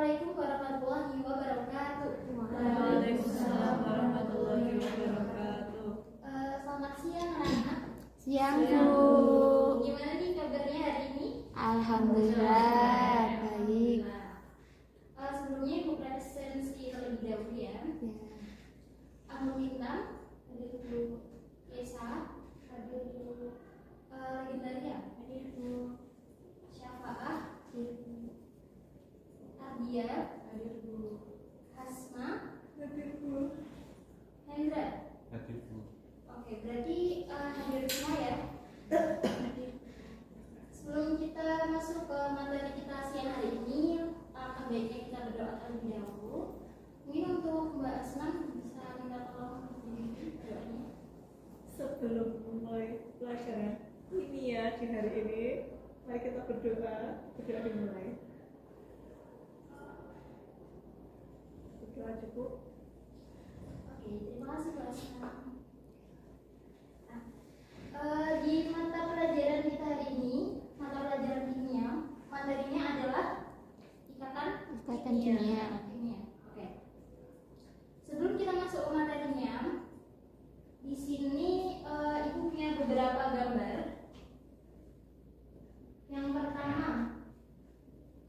Assalamualaikum warahmatullahi wabarakatuh. Waalaikumsalam warahmatullahi wabarakatuh. Selamat siang anak-anak. Siang, Siang, Bu. Gimana nih kabarnya hari ini? Alhamdulillah baik. Sebelumnya Ibu presensi terlebih dahulu ya. Aku Intan, ada Ibu Yesa, ada Ibu Legendaria, ada Ibu Syafa'ah, Ardia, ada Ibu Hasma, ada Ibu Hendra. Oke, berarti hadir semua ya. Sebelum kita masuk ke materi kita siang hari ini, alangkah baiknya kita berdoa terlebih dahulu. Mungkin untuk Mbak Asma bisa minta tolong untuk doanya. Sebelum mulai pelajaran ini ya di hari ini, mari kita berdoa. Berdoa dimulai. Berdoa cukup. Oke, terima kasih Mbak Asma. Di mata pelajaran kita hari ini, mata pelajaran kimia, materinya adalah ikatan Kimia. Oke. Sebelum kita masuk ke materinya, di sini Ibu punya beberapa gambar. Yang pertama,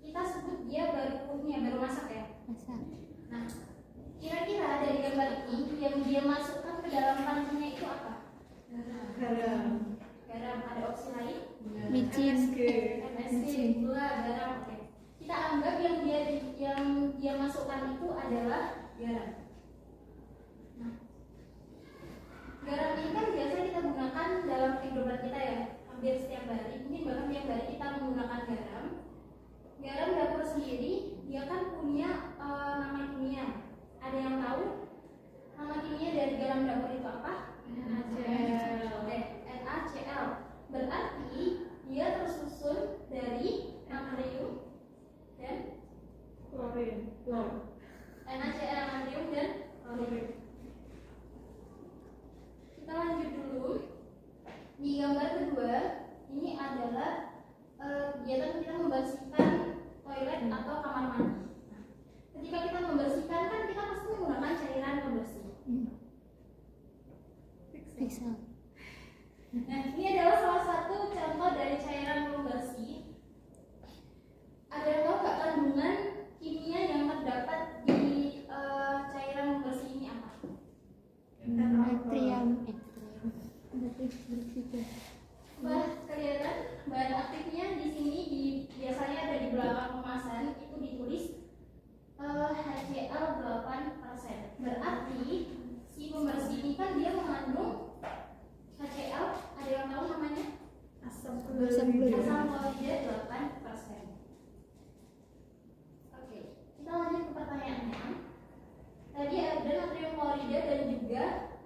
kita sebut dia baru masak ya. Masak. Nah, kira-kira dari gambar ini yang dia masukkan ke dalam panennya itu apa? Garam. Garam. Ada opsi lain? Micin. MSG, gula, garam. Oke. Kita anggap yang dia masukkan itu adalah garam. Nah, garam ini kan biasa kita gunakan dalam kehidupan kita ya, hampir setiap hari. Mungkin bahkan tiap hari kita menggunakan garam. Garam dapur sendiri dia kan punya nama kimia. Ada yang tahu nama kimia dari garam dapur itu apa? NaCl. NaCl. Berarti dia tersusun dari natrium dan Klorin. NaCl, natrium dan klorin. Kita lanjut dulu. Di gambar kedua, ini adalah kegiatan kita membersihkan toilet atau kamar mandi. Nah, ketika kita membersihkan kan kita pasti menggunakan cairan pembersih. Pixel. Nah, ini adalah salah satu contoh dari cairan pembersih. Ada yang tahu nggak kandungan kimia yang terdapat di cairan pembersih ini apa? Natrium. Wah, kelihatan bahan aktifnya di sini biasanya ada di belakang kemasan itu ditulis HCl 8%. Berarti si pembersih ini kan dia mengandung HCl, ada yang tahu namanya? Asam Asam klorida. Asam klorida 8%. Oke, kita lanjut ke pertanyaannya. Tadi ada natrium klorida dan juga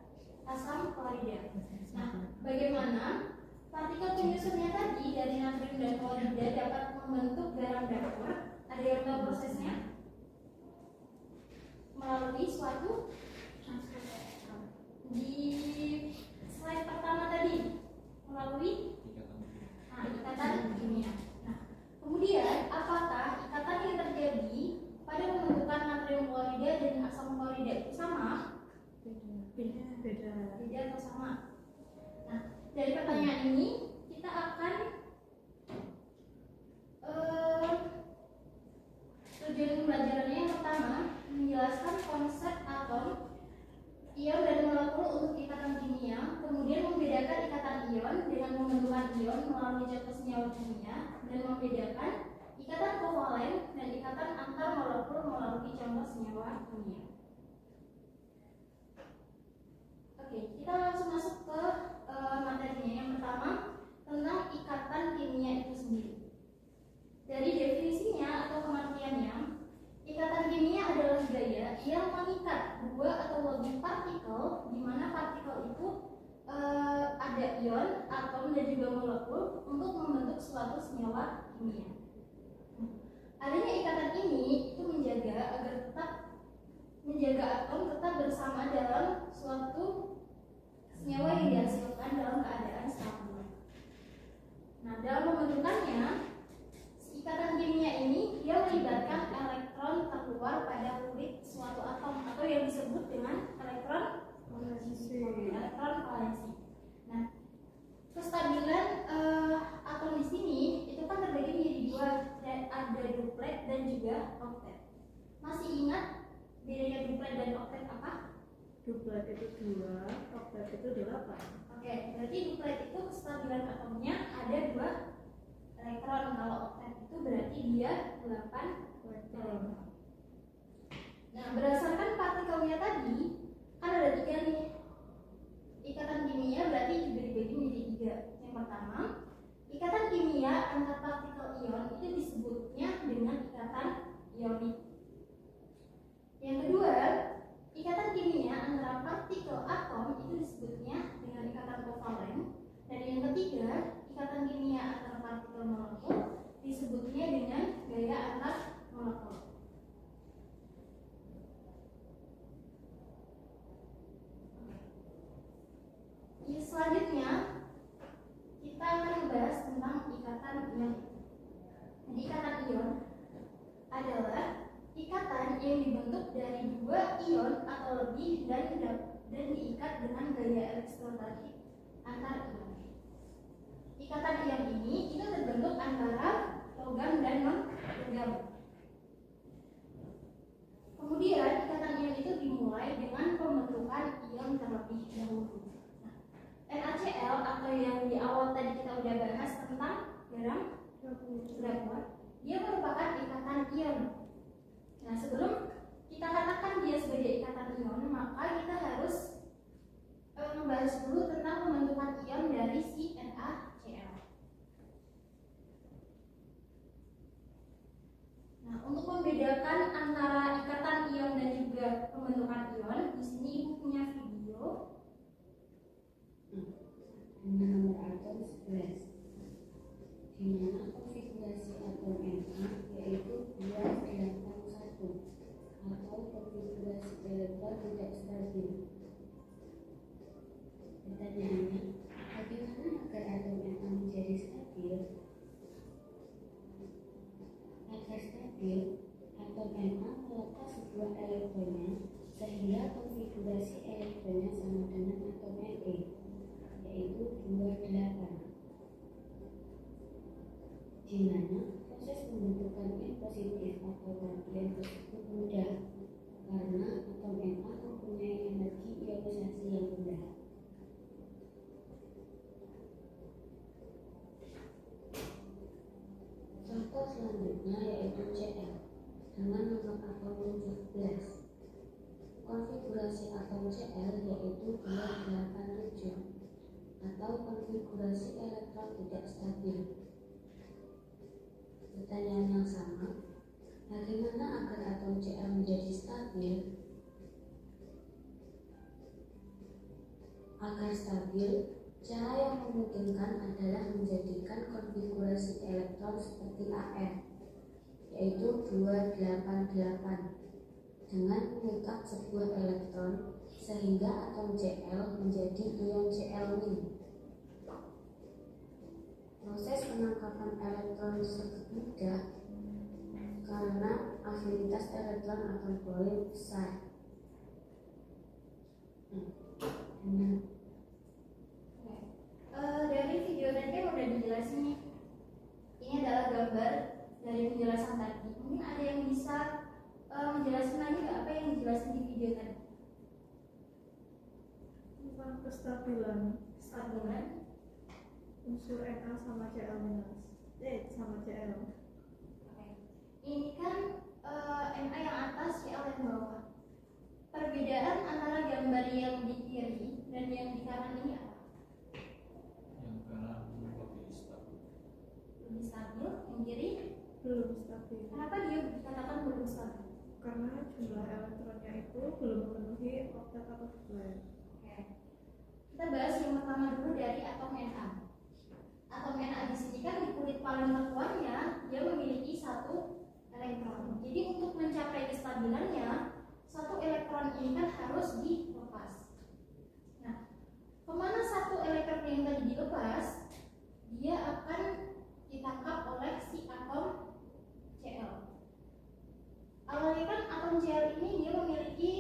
asam klorida. Nah, bagaimana partikel penyusunnya tadi dari natrium dan klorida dapat membentuk garam dapur? Ada yang tahu prosesnya? Melalui suatu di slide pertama tadi, melalui ikatan kimia. Nah, kemudian apakah ikatan yang terjadi pada pembentukan natrium klorida dan asam klorida itu sama? Beda atau sama? Nah, dari pertanyaan ini kita akan tujuan pembelajarannya yang pertama menjelaskan konsep atom, ion dan molekul untuk ikatan kimia, kemudian membedakan ikatan ion dengan pembentukan ion melalui contoh senyawa kimia, dan membedakan ikatan kovalen dan ikatan antar molekul melalui contoh senyawa kimia. Oke, kita langsung masuk ke materinya. Yang pertama tentang ikatan kimia itu sendiri. Dari definisinya atau pengertiannya, ikatan kimia adalah gaya yang mengikat dua atau lebih partikel, di mana partikel itu ada ion, atom dan juga molekul untuk membentuk suatu senyawa kimia. Adanya ikatan ini itu menjaga atom tetap bersama dalam suatu senyawa yang dihasilkan dalam keadaan stabil. Nah, dalam pembentukannya, ikatan kimia ini dia melibatkan elektron elektron valensi. Nah, kestabilan atom di sini itu kan terbagi menjadi dua, ada duplet dan juga oktet. Masih ingat bedanya duplet dan oktet apa? Duplet itu 2, oktet itu 8. Oke, berarti duplet itu kestabilan atomnya ada 2 elektron. Kalau oktet itu berarti dia 8 elektron. Nah, berdasarkan partikelnya tadi kan ada 3 nih. Ikatan kimia berarti juga dibagi menjadi 3. Yang pertama, ikatan kimia antar partikel ion itu disebutnya dengan ikatan ionik. Yang kedua, ikatan kimia antara partikel atom itu disebutnya dengan ikatan kovalen. Dan yang ketiga, ikatan kimia antara partikel molekul disebutnya dengan gaya antar molekul. Selanjutnya kita akan membahas tentang ikatan ion. Jadi ikatan ion adalah ikatan yang dibentuk dari 2 ion atau lebih dan diikat dengan gaya elektrostatik antar ion. Ikatan ion ini itu terbentuk antara logam dan non-logam. Kemudian ikatan ion itu dimulai dengan pembentukan ion terlebih dahulu. NaCl atau yang di awal tadi kita udah bahas tentang garam gabungan, dia merupakan ikatan ion. Nah, sebelum kita katakan dia sebagai ikatan ion, maka kita harus membahas dulu tentang pembentukan ion dari si NaCl. Nah, untuk membedakan antara ikatan ion dan juga pembentukan ion, di sini Ibu punya video. Nomor atom 11, di mana konfigurasi atom Na yaitu 281 atau konfigurasi elektron tidak stabil. Pertanyaannya, bagaimana agar atom Na menjadi stabil? Agar stabil, atom Na meletak sebuah elektronnya sehingga konfigurasi elektronnya sama dengan atom Na, yaitu 28, di mana proses pembentukan ion positif atau radian tersebut mudah karena atom Na mempunyai energi ionisasi yang rendah. Contoh selanjutnya yaitu Cl dengan nomor atom 17. Konfigurasi atom Cl yaitu 287 atau konfigurasi elektron tidak stabil. Pertanyaan yang sama, bagaimana agar atom Cl menjadi stabil? Agar stabil, cara yang memungkinkan adalah menjadikan konfigurasi elektron seperti Af, yaitu 288, dengan mengikat sebuah elektron sehingga atom Cl menjadi ion Cl-. Proses penangkapan elektron tersebut mudah karena afinitas elektron akan Pauli besar. Dari video tadi kan udah dijelasin nih. Ini adalah gambar dari penjelasan tadi. Mungkin ada yang bisa menjelaskan lagi nggak apa yang dijelasin di video tadi? Tentang kestabilan unsur Na sama Cl sama Cl. Oke. Ini kan Na yang atas, Cl yang bawah. Perbedaan antara gambar yang di kiri dan yang di kanan ini apa? Yang kanan lebih stabil. Lebih stabil, yang kiri Belum stabil kenapa dia dikatakan belum stabil? karena jumlah elektronnya itu belum memenuhi oktet atau duplet. Oke. Kita bahas yang pertama dulu dari atom Na. Atom Na di sini kan di kulit paling terkuatnya dia memiliki 1 elektron. Jadi untuk mencapai kestabilannya, 1 elektron ini kan harus dilepas. Nah, kemana 1 elektron yang tadi dilepas? Dia akan ditangkap oleh si atom Cl. Awalnya kan atom Cl ini dia memiliki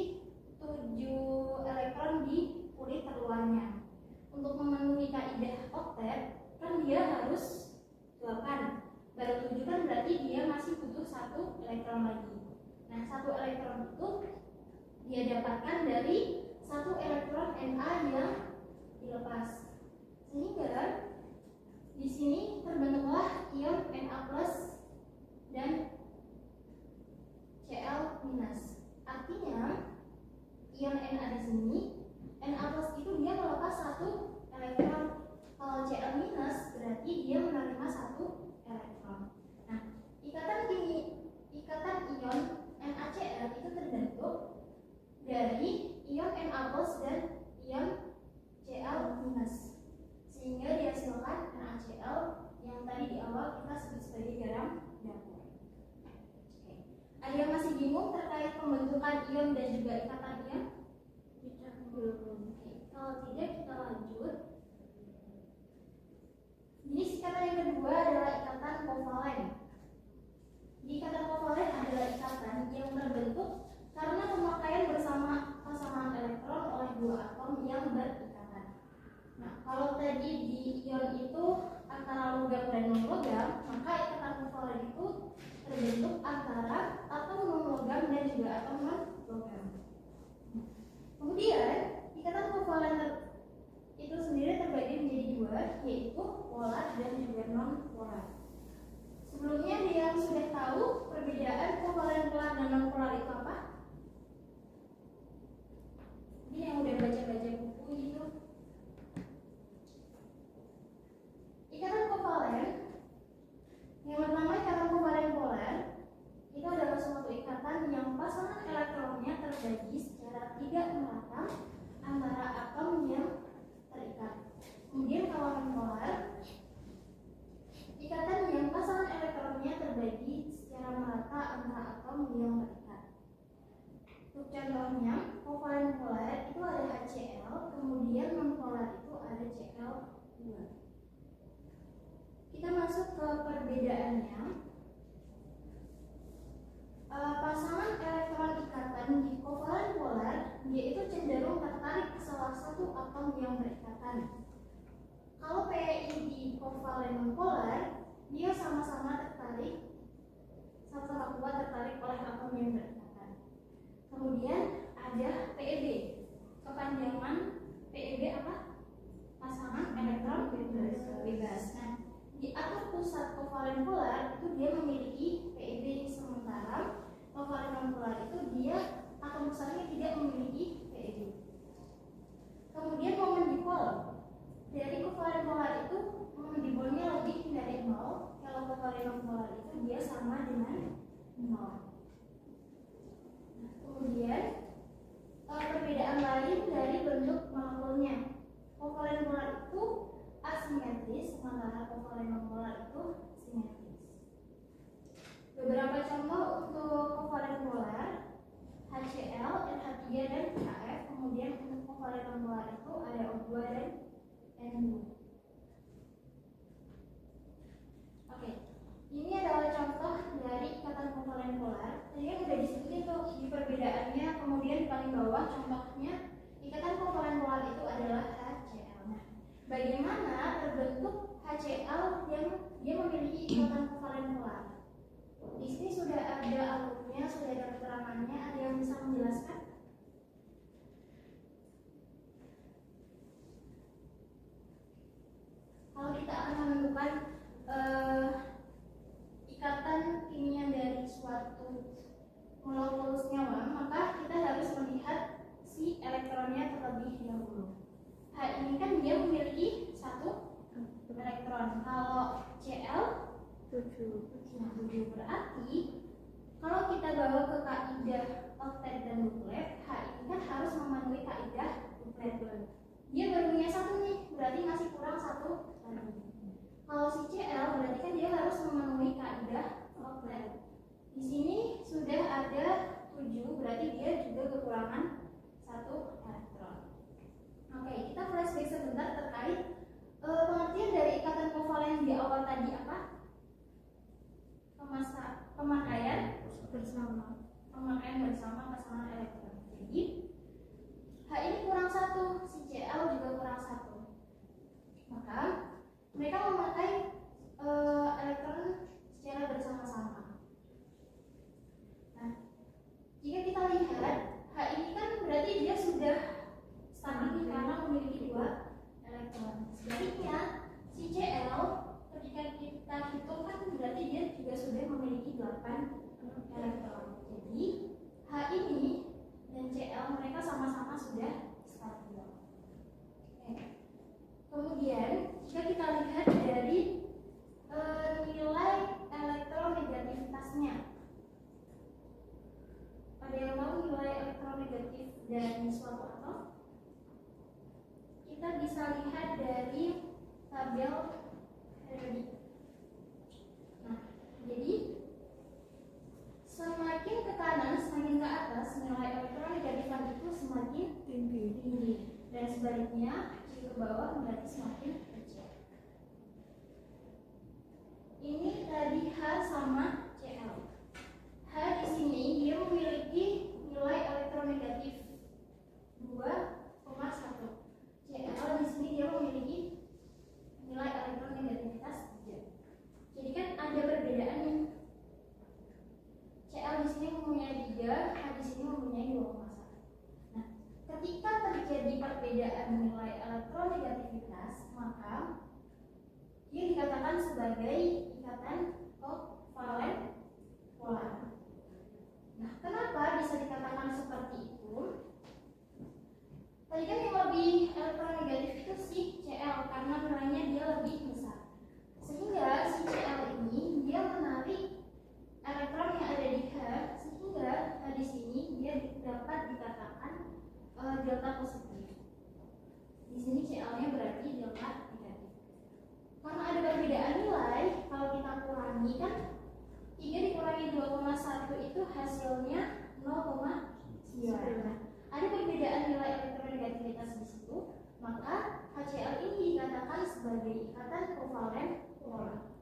7 elektron di kulit terluarnya. elektron lagi. Nah, satu elektron itu dia dapatkan dari satu elektron Na yang dilepas. Sehingga di sini terbentuklah ion Na+ dan Cl-. Artinya ion Na di sini, Na+ itu dia melepas satu elektron. Kalau Cl- berarti dia menerima satu elektron. Nah, ikatan ion NaCl itu terbentuk dari ion Na+ dan ion Cl-. Sehingga dihasilkan NaCl yang tadi di awal kita sebut sebagai garam dapur. Oke. Ada yang masih bingung terkait pembentukan ion dan juga ikatan ion? Oke. Kalau tidak kita lanjut. Jadi ikatan yang kedua adalah ikatan kovalen. Di ikatan kovalen adalah ikatan yang terbentuk karena pemakaian bersama pasangan elektron oleh dua atom yang berikatan. Nah, kalau tadi di ion itu antara logam dan non-logam, maka ikatan kovalen itu terbentuk antara atom non-logam dan juga atom non-logam. Kemudian ikatan kovalen itu sendiri terbagi menjadi dua, yaitu polar dan juga non-polar. Sebelumnya yang sudah tahu perbedaan kovalen polar dan non-polar itu apa? Ini yang udah baca-baca buku itu. Ikatan kovalen yang pertama, ikatan kovalen polar itu adalah suatu ikatan yang pasangan elektronnya terbagi secara tidak merata antara atom yang terikat. Kemudian kalau non-polar, ikatan yang pasangan elektronnya terbagi secara merata antara atom yang terikat. Untuk contohnya, kovalen polar itu ada HCl, kemudian non-polar itu ada Cl2. Kita masuk ke perbedaannya. Pasangan elektron ikatan di kovalen polar dia itu cenderung tertarik ke salah satu atom yang berikatan. Kalau PI di kovalen non-polar dia sama-sama tertarik, sama-sama kuat tertarik oleh atom yang berikatan. Kemudian ada PEB. Kepanjangan PEB apa? Pasangan elektron bebas. Nah, di atom pusat kovalen polar itu dia memiliki PEB, sementara kovalen non-polar itu dia atom pusatnya tidak memiliki PEB. Kemudian momen dipol dari kovalen polar itu momen dipolnya lebih dari 0. Kalau kovalen non-polar itu dia sama dengan 0. Nah, kemudian perbedaan lain dari bentuk molekulnya. Kovalen polar itu asimetris, sementara kovalen non-polar itu simetris. Beberapa contoh untuk kovalen polar, HCl, NH3 dan KF. Kemudian untuk kovalen non-polar itu ada O2 dan N2. Oke, ini adalah contoh dari ikatan kovalen polar. Tadi kan sudah disebutin tuh di perbedaannya. Kemudian paling bawah contohnya ikatan kovalen polar itu adalah HCl. Nah, bagaimana terbentuk HCl yang dia memiliki ikatan kovalen polar? Di sini sudah ada alurnya, sudah ada keterangannya. Ada yang bisa menjelaskan? Kalau kita akan menentukan ikatan kimia dari suatu molekul senyawa, maka kita harus melihat si elektronnya terlebih dahulu. H ini kan dia memiliki satu elektron. Kalau Cl 7. Berarti kalau kita bawa ke kaidah oktet dan duplet, H ini kan harus memenuhi kaidah duplet. Dia baru punya satu nih, berarti masih kurang satu lagi. Kalau si Cl berarti kan dia harus memenuhi kaidah oktet. Di sini sudah ada 7, berarti dia juga kekurangan satu elektron. Oke, kita flashback sebentar terkait pengertian dari ikatan kovalen di awal tadi apa? Pemakaian bersama pasangan elektron. Jadi H ini kurang satu, si Cl juga kurang satu. Maka mereka memakai elektron secara bersama-sama. Jadi H ini dan Cl mereka sama-sama sudah stabil. Oke. Kemudian jika kita lihat dari nilai elektronegativitasnya, ada yang tahu nilai elektronegatif dari suatu atom? Kita bisa lihat dari tabel periodik. Nah, jadi semakin ke kanan, semakin ke atas, nilai elektronegatifan itu semakin tinggi. Dan sebaliknya, ke bawah berarti semakin kecil. Ini tadi H sama Cl. H di sini dia memiliki nilai elektronegatif 2,1. Cl di sini dia memiliki nilai elektronegativitas 3. Jadi kan ada perbedaan nih. Cl di sini mempunyai 3, H di sini mempunyai 2,1. Nah, ketika terjadi perbedaan nilai elektronegativitas, maka dia dikatakan sebagai ikatan kovalen polar. Nah, kenapa bisa dikatakan seperti itu? Tadi kan yang lebih elektronegatif itu si Cl karena nilainya dia lebih besar. Sehingga si Cl ini dia menarik elektron yang ada di H, sehingga di sini dia dapat dikatakan delta positif. Di sini Cl-nya berarti delta negatif. Karena ada perbedaan nilai, kalau kita kurangi kan 3 dikurangi 2,1 itu hasilnya 0,9. Nah, ada perbedaan nilai elektronegativitas di situ, maka HCl ini dikatakan sebagai ikatan kovalen polar.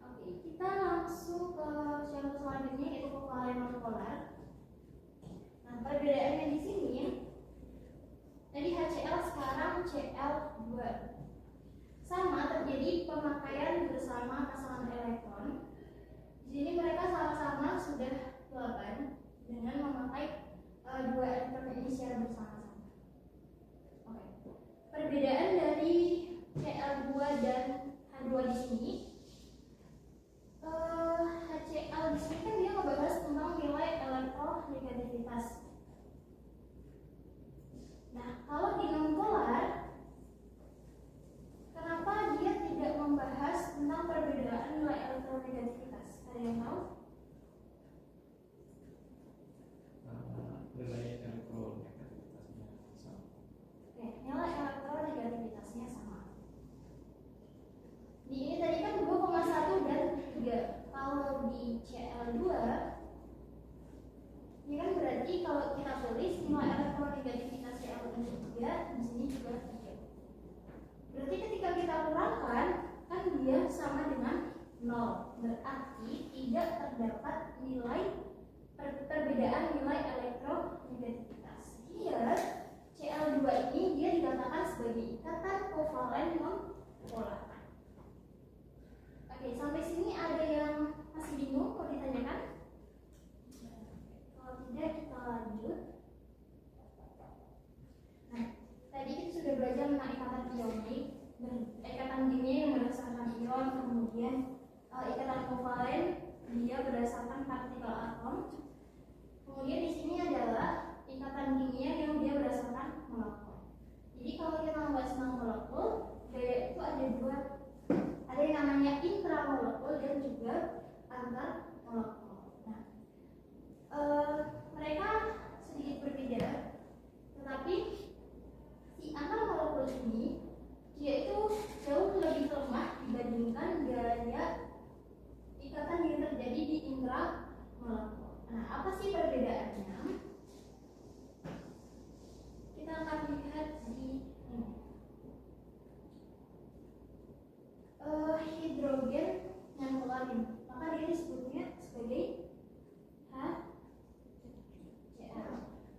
Oke, kita langsung ke contoh selanjutnya yaitu kovalen non-polar. Nah, perbedaannya di sini jadi HCl sekarang Cl2. Sama terjadi pemakaian bersama pasangan elektron. Di sini mereka sama-sama sudah 8 dengan memakai 2 elektron ini secara bersama-sama. Oke. Perbedaan dari Cl2 dan H2 di sini, HCl di sini kan dia ngebahas tentang nilai elektronegativitas. Nah, kalau di non-polar, kenapa dia tidak membahas tentang perbedaan nilai elektronegativitas? Ada yang tahu? Nilai elektronegativitasnya sama. Oke, nilai elektronegativitasnya sama. Di ini tadi kan 2,1 dan 3. Kalau di Cl2, ini kan berarti kalau kita tulis nilai elektronegativitas Cl ini 3, di sini juga 3. Berarti ketika kita kurangkan, kan dia sama dengan 0. Berarti tidak terdapat nilai perbedaan nilai elektronegativitas. Sehingga Cl2 ini dia dikatakan sebagai ikatan kovalen non-polar. Oke, sampai sini ada yang masih bingung mau ditanyakan? Kalau tidak kita lanjut. Nah, tadi kita sudah belajar tentang ikatan ionik, ikatan kimia yang berdasarkan ion, kemudian ikatan kovalen dia berdasarkan partikel atom. Kemudian di sini adalah ikatan kimia yang dia berdasarkan molekul. Jadi kalau kita membahas tentang molekul, gaya itu ada dua, ada yang namanya intramolekul dan juga antar molekul. Nah, mereka sedikit berbeda, tetapi si antar molekul ini dia itu jauh lebih lemah dibandingkan gaya ikatan yang terjadi di intramolekul. Nah, apa sih perbedaannya? Kita akan lihat di ini. Hidrogen dan polarin, maka dia disebutnya sebagai HCl.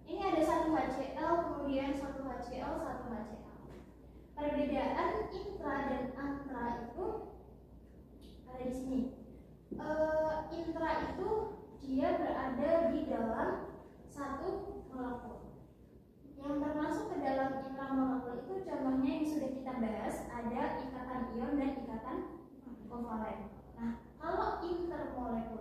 Ini ada satu HCl, kemudian satu HCl, satu HCl. Perbedaan intra dan antra itu ada di sini. Intra itu dia berada di dalam satu molekul. Yang termasuk ke dalam intramolekul itu contohnya yang sudah kita bahas, ada ikatan ion dan ikatan kovalen. Nah, kalau intermolekul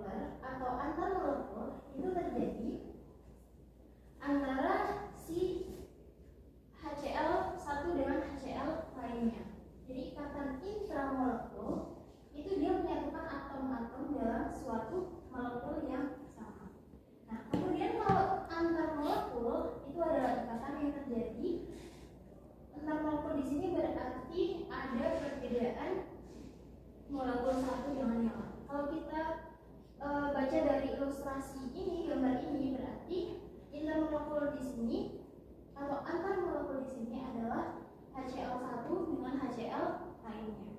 baca dari ilustrasi ini, gambar ini, berarti intermolekul di sini atau antar molekul di sini adalah HCl1 dengan HCl lainnya.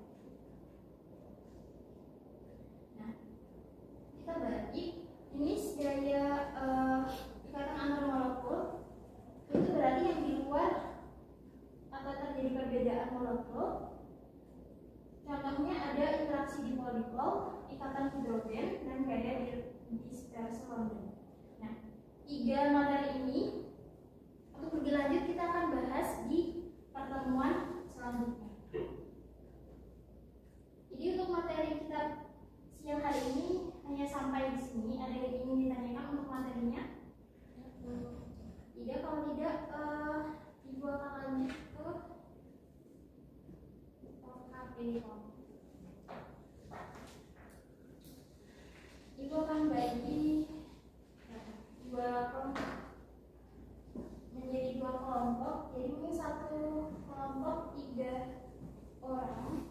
Nah, kita balik. Ini gaya ikatan antar molekul itu berarti yang di luar atau terjadi perbedaan molekul. Contohnya ada interaksi dipol-dipol, ikatan hidrogen, dan gaya dispersi London. Nah, 3 materi ini untuk lebih lanjut kita akan bahas di pertemuan selanjutnya. Jadi untuk materi kita siang hari ini hanya sampai di sini. Ada yang ingin ditanyakan untuk materinya? Tidak, kalau tidak Ibu akan lanjut ke OKP. Ibu akan bagi menjadi 2 kelompok. Jadi mungkin satu kelompok 3 orang.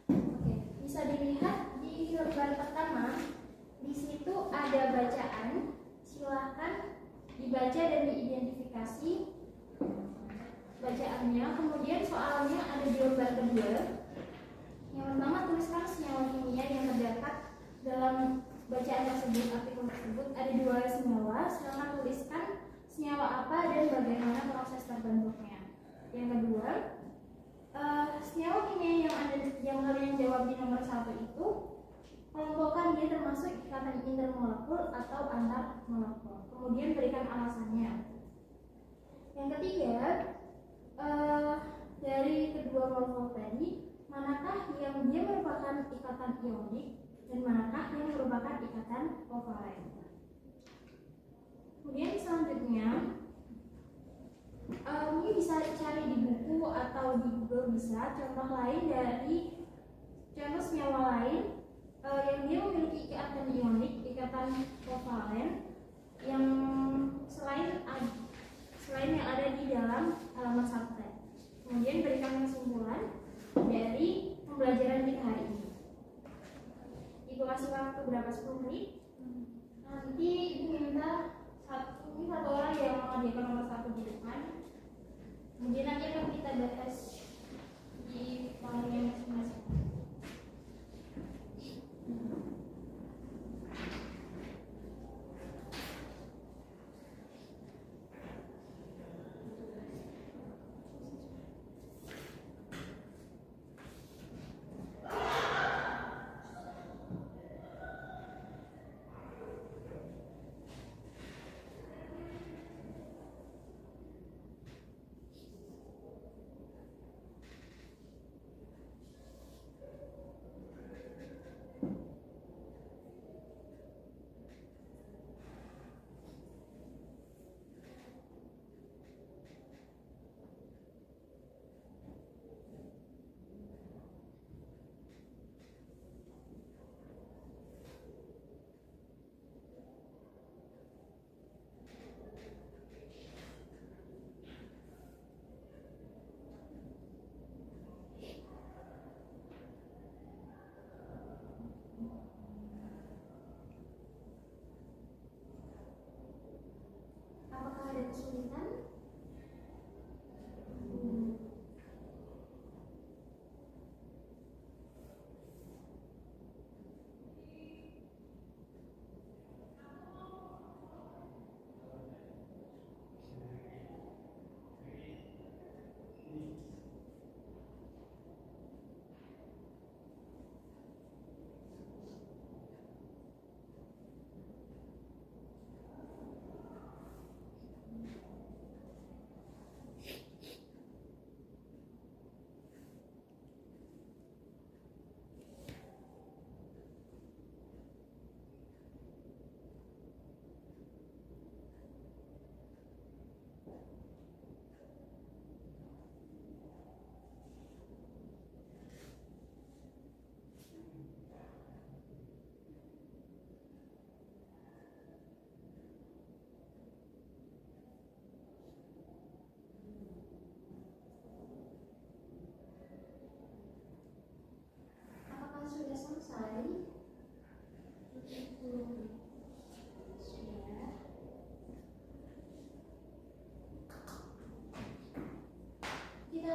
Oke, bisa dilihat di lembar pertama. Di situ ada bacaan. Silakan dibaca dan diidentifikasi bacaannya. Kemudian soalnya ada di lembar kedua. Yang pertama, tuliskan senyawa kimia yang terdapat dalam bacaan tersebut, artikel tersebut. Ada 2 senyawa. Silakan tuliskan senyawa apa dan bagaimana proses terbentuknya. Yang kedua, senyawa kimia yang kalian jawab di nomor 1 itu, kelompokkan dia termasuk ikatan intermolekul atau antar molekul. Kemudian berikan alasannya. Yang ketiga, dari kedua kelompok tadi, manakah yang dia merupakan ikatan ionik dan manakah yang merupakan ikatan kovalen. Kemudian selanjutnya, mungkin bisa cari di buku atau di Google bisa contoh lain dari contoh senyawa lain yang dia memiliki ikatan ionik, ikatan kovalen yang selain yang ada di dalam halaman 1 tadi. Kemudian berikan kesimpulan dari pembelajaran kita hari ini. Ibu kasih waktu berapa? 10 menit. Nanti Ibu minta satu orang yang mengerjakan nomor 1 di depan. Kemudian nanti akan kita bahas di panelnya masing-masing.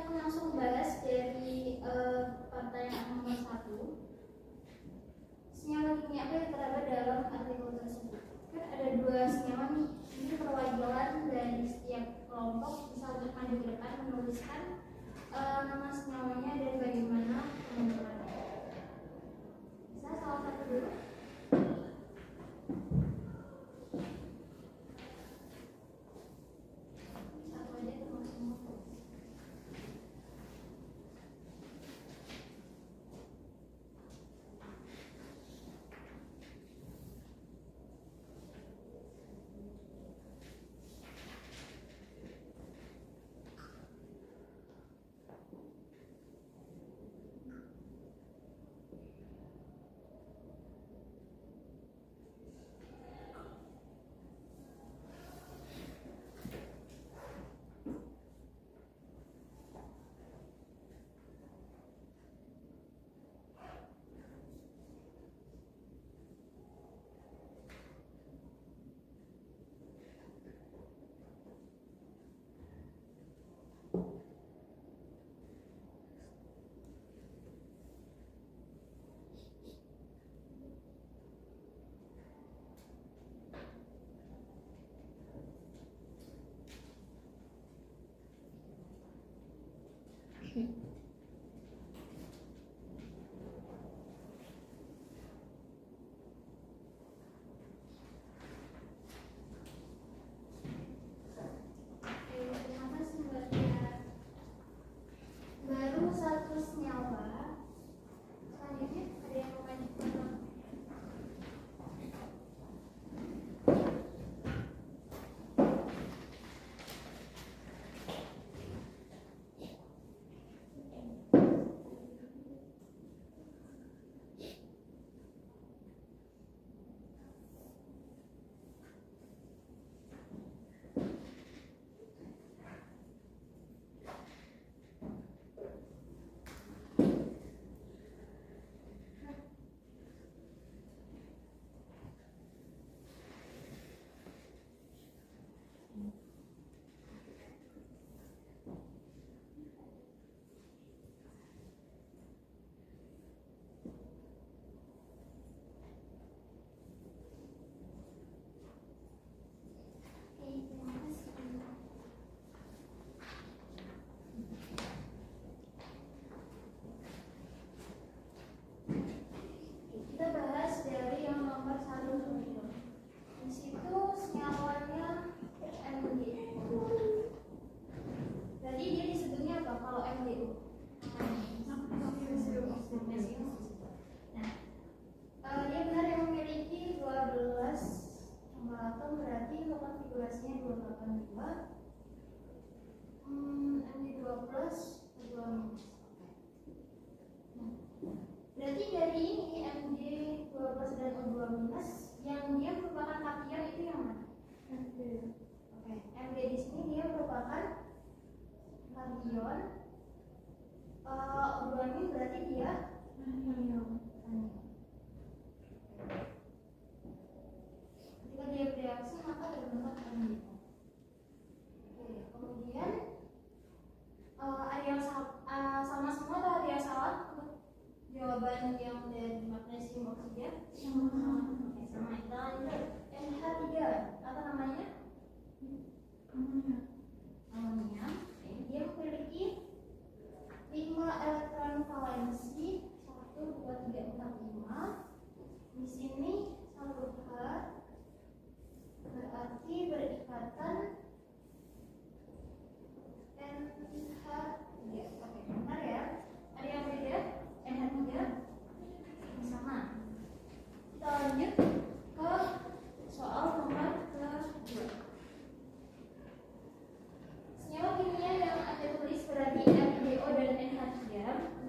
langsung bahas dari pertanyaan nomor 1. Senyawa kimia apa yang terdapat dalam artikel tersebut? Kan ada 2 senyawa nih. Ini perwakilan dari setiap kelompok bisa untuk maju ke depan menuliskan nama senyawanya dan bagaimana pembentukannya. Bisa salah satu dulu. Satu aja termasuk semua. Terima kasih Mbak Tia. Baru 1 senyawa. Selanjutnya ada yang mau lanjutkan? Terima kasih. Kita bahas dari yang nomor 1 dulu. Di situ senyawanya MgO. Jadi dia disebutnya apa kalau MgO? Nah, dia benar yang memiliki 12 nomor atom, berarti konfigurasinya 282. Mg2 plus 2 minus. Nah, berarti dari ini Mg2 plus dan O2 minus yang dia merupakan kation itu yang mana? Oke, Mg di sini dia merupakan kation. O2 ini berarti dia anion. Ketika dia bereaksi maka terbentuk anion. Oke, kemudian ada yang sama semua atau ada yang salah untuk jawaban yang dari magnesium oksida? Sama. Oke, sama. Kita lanjut. NH3 apa namanya? Amonia. Oke, dia memiliki 5 elektron valensi. 1, 2, 3, 4, 5. Di sini 1H berarti berikatan NH3. Oke, benar ya. Ada yang beda? NH3 sama. Kita lanjut ke soal nomor kedua. Senyawa kimia yang Anda tulis berarti MgO dan NH3,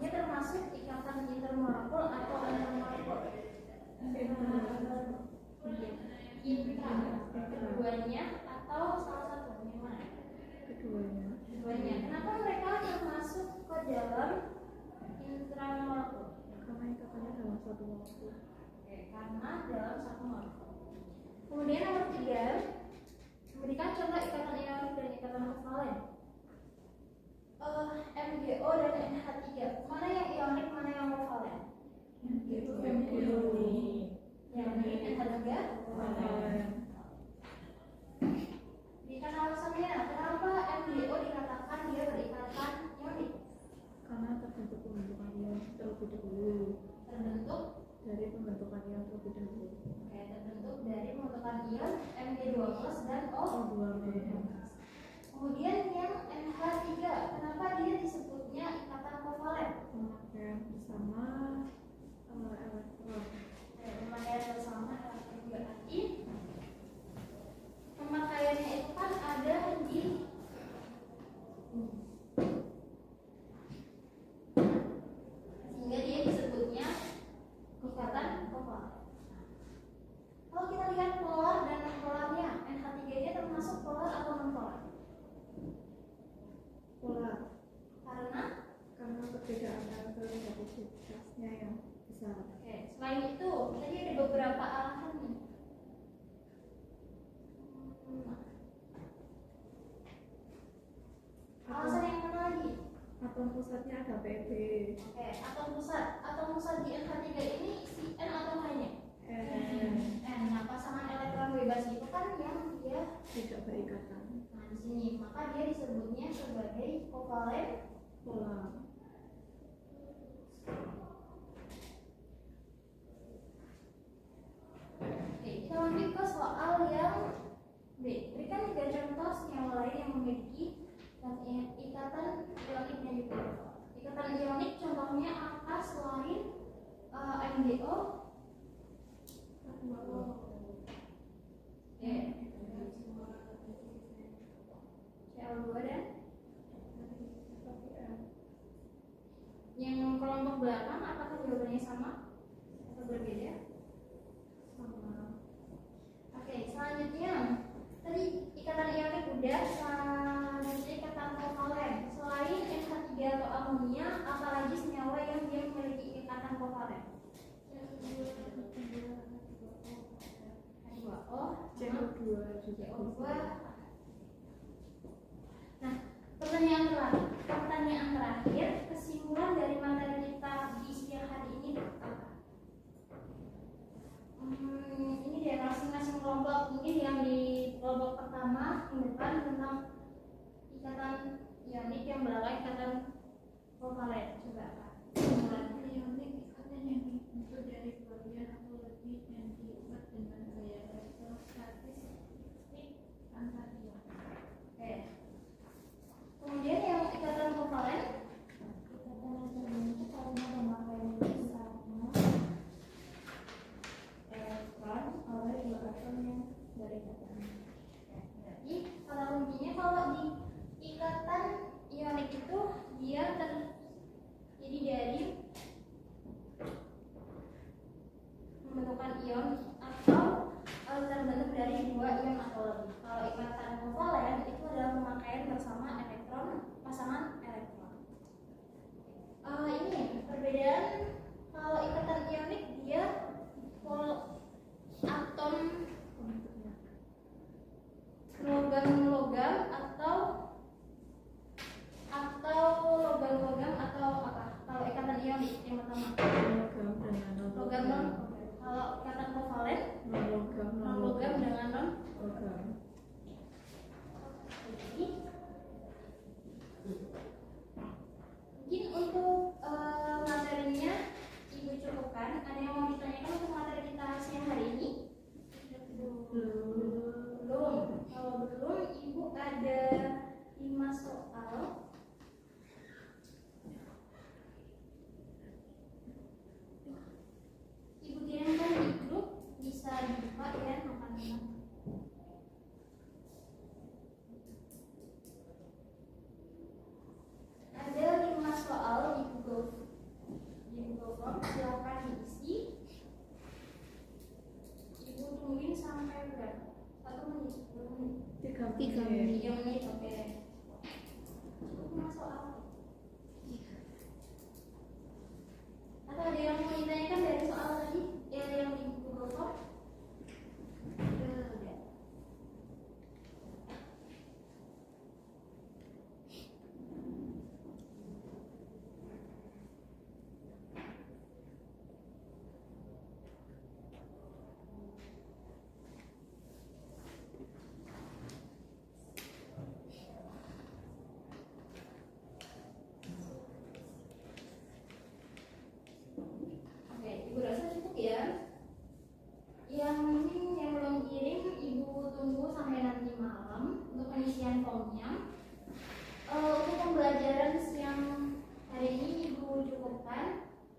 ini termasuk ikatan intermolekul atau antarmolekul. Keduanya atau salah satu yang mana? Keduanya. Kenapa mereka termasuk ke dalam intramolekul? Karena ikatannya dalam satu molekul. Oke, karena dalam satu molekul. Kemudian nomor 3, memberikan contoh ikatan ionik dan ikatan kovalen. Mg dibanding NH3 kovalen. Berikan alasannya, kenapa MgO dikatakan dia berikatan ionik? Karena terbentuk pembentukan ion terlebih dahulu. Terbentuk Dari pembentukan ion terlebih dahulu. terbentuk dari pembentukan ion Mg2+ dan O2. Kemudian yang NH3, kenapa dia disebutnya ikatan kovalen? Pemakaian bersama elektron. Pemakaian bersama elektron berarti pemakaiannya itu kan ada di sehingga dia disebutnya ikatan kovalen. Kalau kita lihat polar dan non polarnya, NH3 ini termasuk polar atau non polar? Polar. Karena Perbedaan relativitasnya yang besar. selain itu tadi ada beberapa alasan nih. Alasan yang mana lagi? Atom pusatnya ada Pb. Atom pusat di NH3 ini si N atau H-nya? N. Nah, pasangan elektron bebas itu kan yang dia Tidak berikatan. nah di sini, maka dia disebutnya sebagai kovalen Polar. Oke, kita lanjut ke soal yang B. Berikan 3 contoh senyawa lain yang memiliki ikatan ioniknya juga. Ikatan ionik contohnya apa selain MgO? Cl2 dan yang kelompok belakang, apakah jawabannya sama atau berbeda? Sama. Oke, selanjutnya tadi ikatan ionik udah, selanjutnya ikatan kovalen. Selain NH3 atau amonia, apalagi senyawa yang dia memiliki ikatan kovalen? H2O, CO2 juga CO2. bisa. Nah, pertanyaan terakhir, kesimpulan dari materi kita di siang hari ini apa? Ini dari masing-masing kelompok, mungkin yang di kelompok pertama yang depan tentang ikatan ionik, yang belakang ikatan kovalen. Coba apa? Ionik ikatan yang dibentuk dari bagian atau lebih yang diikat dengan gaya elektrostatik antar ion. Oke. Kemudian yang ikatan kovalen, Ikatan yang terbentuk karena pemakaian bersama elektron oleh dua atom yang berikatan. Jadi kata kuncinya kalau di ikatan ionik itu dia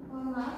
mohon maaf